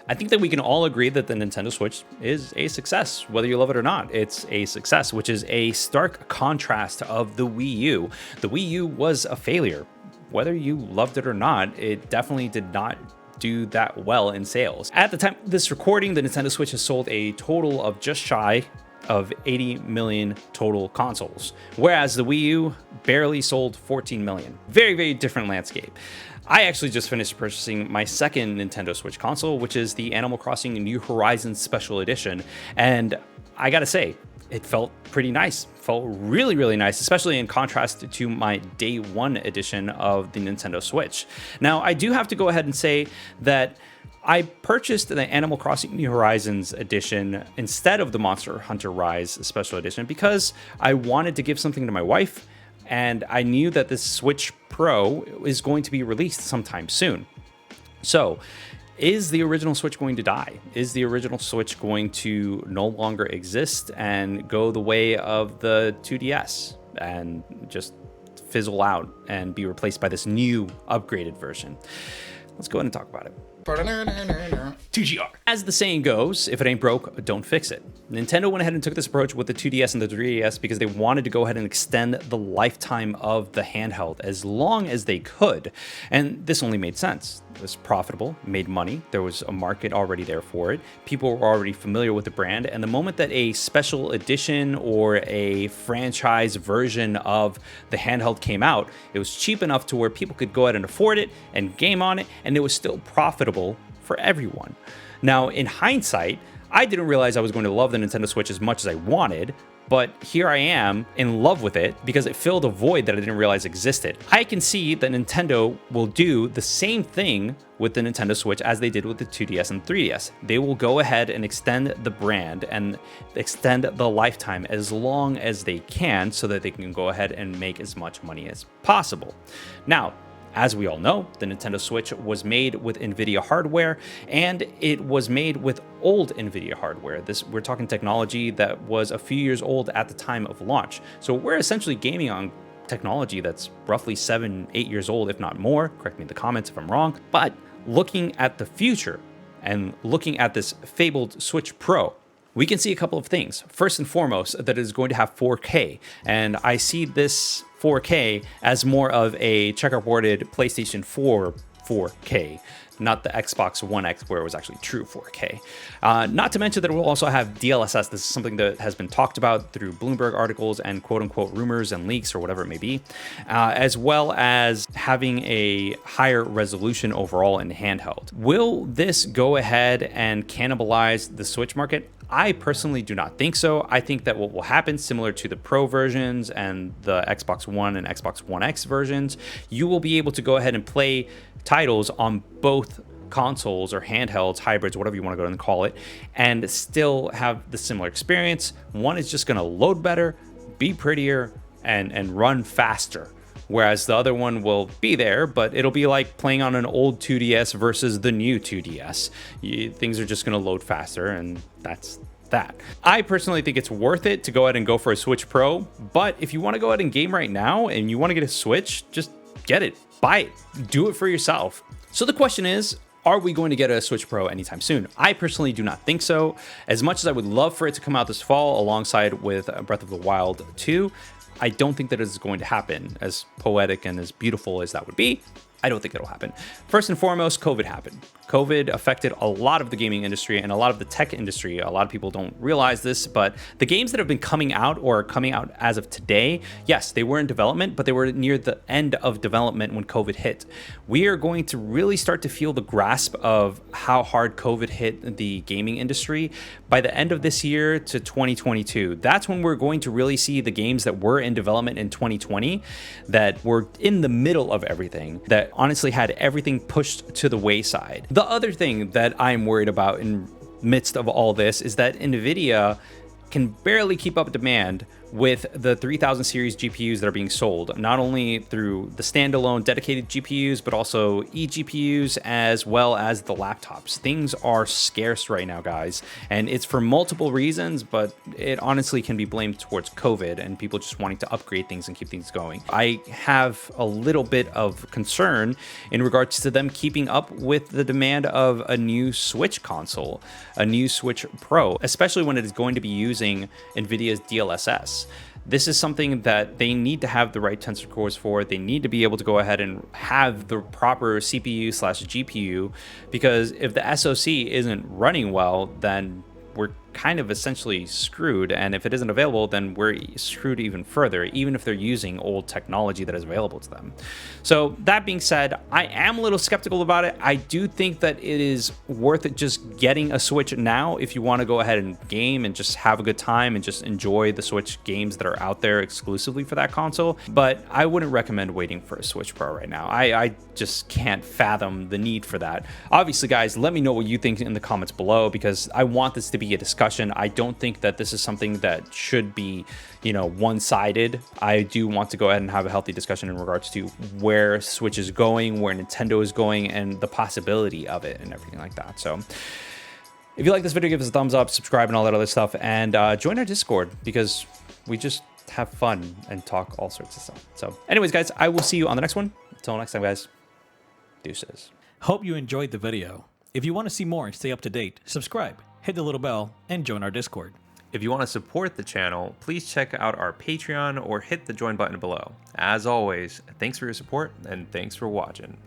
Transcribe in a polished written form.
I think that we can all agree that the Nintendo Switch is a success, whether you love it or not. It's a success, which is a stark contrast of the Wii U. The Wii U was a failure. Whether you loved it or not, it definitely did not do that well in sales. At the time of this recording, the Nintendo Switch has sold a total of just shy of 80 million total consoles, whereas the Wii U barely sold 14 million. Very, very different landscape. I actually just finished purchasing my second Nintendo Switch console, which is the Animal Crossing New Horizons Special Edition, and I gotta say, it felt pretty nice. Felt really, really nice, especially in contrast to my day one edition of the Nintendo Switch. Now, I do have to go ahead and say that I purchased the Animal Crossing New Horizons edition instead of the Monster Hunter Rise Special Edition because I wanted to give something to my wife, and I knew that this Switch Pro is going to be released sometime soon. So, is the original Switch going to die? Is the original Switch going to no longer exist and go the way of the 2DS and just fizzle out and be replaced by this new upgraded version? Let's go ahead and talk about it. 2GR. As the saying goes, if it ain't broke, don't fix it. Nintendo went ahead and took this approach with the 2DS and the 3DS because they wanted to go ahead and extend the lifetime of the handheld as long as they could. And this only made sense. It was profitable, made money, there was a market already there for it, people were already familiar with the brand, and the moment that a special edition or a franchise version of the handheld came out, it was cheap enough to where people could go ahead and afford it and game on it, and it was still profitable for everyone. Now, in hindsight, I didn't realize I was going to love the Nintendo Switch as much as I wanted, but here I am in love with it because it filled a void that I didn't realize existed. I can see that Nintendo will do the same thing with the Nintendo Switch as they did with the 2DS and 3DS. They will go ahead and extend the brand and extend the lifetime as long as they can so that they can go ahead and make as much money as possible. Now, as we all know, the Nintendo Switch was made with NVIDIA hardware, and it was made with old NVIDIA hardware. We're talking technology that was a few years old at the time of launch. So we're essentially gaming on technology that's roughly 7-8 years old, if not more. Correct me in the comments if I'm wrong. But looking at the future and looking at this fabled Switch Pro, we can see a couple of things. First and foremost, that it is going to have 4K, and I see this 4K as more of a checkerboarded PlayStation 4 4K, not the Xbox One X where it was actually true 4K. Not to mention that it will also have DLSS. This is something that has been talked about through Bloomberg articles and quote-unquote rumors and leaks or whatever it may be, as well as having a higher resolution overall in handheld. Will this go ahead and cannibalize the Switch market? I personally do not think so. I think that what will happen, similar to the Pro versions and the Xbox One and Xbox One X versions, you will be able to go ahead and play titles on both consoles or handhelds, hybrids, whatever you want to go ahead and call it, and still have the similar experience. One is just going to load better, be prettier, and run faster. Whereas the other one will be there, but it'll be like playing on an old 2DS versus the new 2DS. Things are just going to load faster, and that's that. I personally think it's worth it to go ahead and go for a Switch Pro, but if you want to go ahead and game right now and you want to get a Switch, just get it, buy it, do it for yourself. So the question is, are we going to get a Switch Pro anytime soon? I personally do not think so. As much as I would love for it to come out this fall alongside with Breath of the Wild 2, I don't think that is going to happen. As poetic and as beautiful as that would be, I don't think it'll happen. First and foremost, COVID happened. COVID affected a lot of the gaming industry and a lot of the tech industry. A lot of people don't realize this, but the games that have been coming out or are coming out as of today, yes, they were in development, but they were near the end of development when COVID hit. We are going to really start to feel the grasp of how hard COVID hit the gaming industry by the end of this year to 2022. That's when we're going to really see the games that were in development in 2020, that were in the middle of everything, that honestly had everything pushed to the wayside. The other thing that I'm worried about in midst of all this is that NVIDIA can barely keep up demand with the 3000 series GPUs that are being sold, not only through the standalone dedicated GPUs, but also eGPUs as well as the laptops. Things are scarce right now, guys, and it's for multiple reasons, but it honestly can be blamed towards COVID and people just wanting to upgrade things and keep things going. I have a little bit of concern in regards to them keeping up with the demand of a new Switch console, a new Switch Pro, especially when it is going to be using NVIDIA's DLSS. This is something that they need to have the right tensor cores for. They need to be able to go ahead and have the proper CPU/GPU, because if the SoC isn't running well, then we're kind of essentially screwed, and if it isn't available, then we're screwed even further, even if they're using old technology that is available to them. So that being said, I am a little skeptical about it. I do think that it is worth it just getting a Switch now if you want to go ahead and game and just have a good time and just enjoy the Switch games that are out there exclusively for that console, but I wouldn't recommend waiting for a Switch Pro right now. I just can't fathom the need for that. Obviously, guys, let me know what you think in the comments below, because I want this to be a discussion. I don't think that this is something that should be, one-sided. I do want to go ahead and have a healthy discussion in regards to where Switch is going, where Nintendo is going, and the possibility of it and everything like that. So if you like this video, give us a thumbs up, subscribe, and all that other stuff, and join our Discord, because we just have fun and talk all sorts of stuff. So anyways, guys, I will see you on the next one. Until next time, guys, deuces. Hope you enjoyed the video. If you want to see more and stay up to date, subscribe, hit the little bell, and join our Discord. If you want to support the channel, please check out our Patreon or hit the join button below. As always, thanks for your support and thanks for watching.